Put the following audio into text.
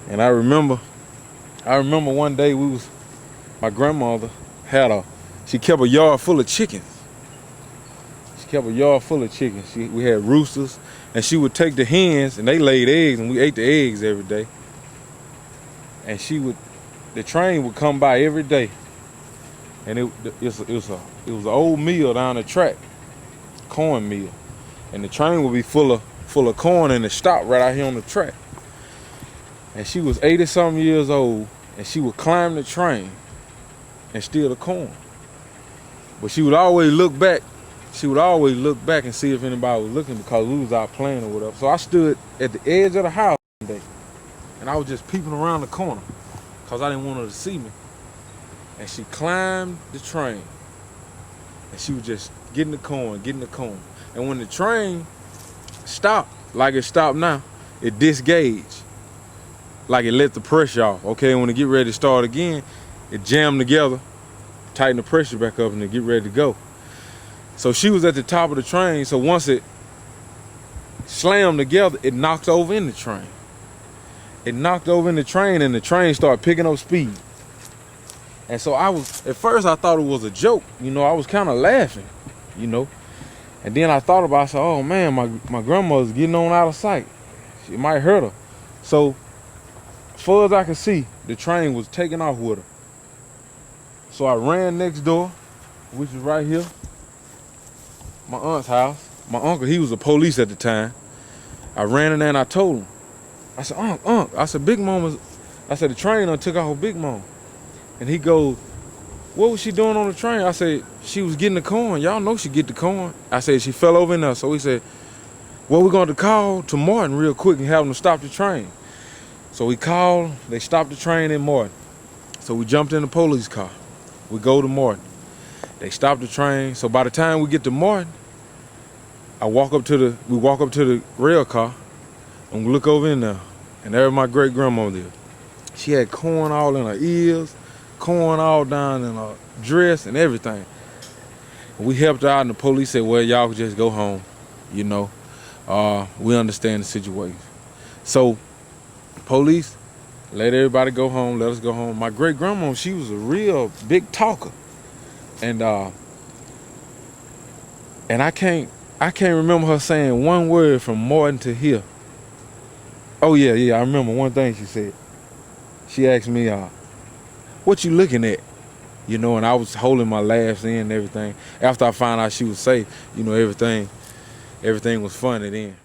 And I remember one day my grandmother she kept a yard full of chickens. We had roosters, and she would take the hens, and they laid eggs, and we ate the eggs every day. And the train would come by every day, and it was an old mill down the track, corn mill, and the train would be full of corn, and it stopped right out here on the track. And she was 80-something years old, and she would climb the train and steal the corn. But she would always look back. And see if anybody was looking, because we was out playing or whatever. So I stood at the edge of the house one day, and I was just peeping around the corner because I didn't want her to see me. And she climbed the train, and she was just getting the corn. And when the train stopped, like it stopped now, it disengaged, like it let the pressure off. Okay, when it get ready to start again, it jammed together, tighten the pressure back up, and it get ready to go. So she was at the top of the train, so once it slammed together, it knocked over in the train. And the train started picking up speed. And so at first I thought it was a joke, I was kind of laughing, And then I thought about it, I said, oh man, my grandmother's getting on out of sight. It might hurt her. So, as far as I could see, the train was taking off with her. So I ran next door, which is right here, my aunt's house. My uncle, he was a police at the time. I ran in there and I told him. I said, Unc, I said, the train done took off with Big Mom. And he goes, what was she doing on the train? I said, she was getting the corn. Y'all know she get the corn. I said, she fell over in there. So he said, well, we're going to call to Martin real quick and have them stop the train. So we called, they stopped the train in Martin. So we jumped in the police car. We go to Martin. They stopped the train. So by the time we get to Martin, we walk up to the rail car, and we look over in there, and there's my great grandmother there. She had corn all in her ears, corn all down in her dress and everything. And we helped her out, and the police said, well, y'all can just go home, we understand the situation. So police let everybody go home, let us go home. My great grandma, she was a real big talker. And I can't remember her saying one word from Martin to here. Oh yeah, I remember one thing she said. She asked me, what you looking at? And I was holding my laughs in and everything. After I found out she was safe, everything was funny then.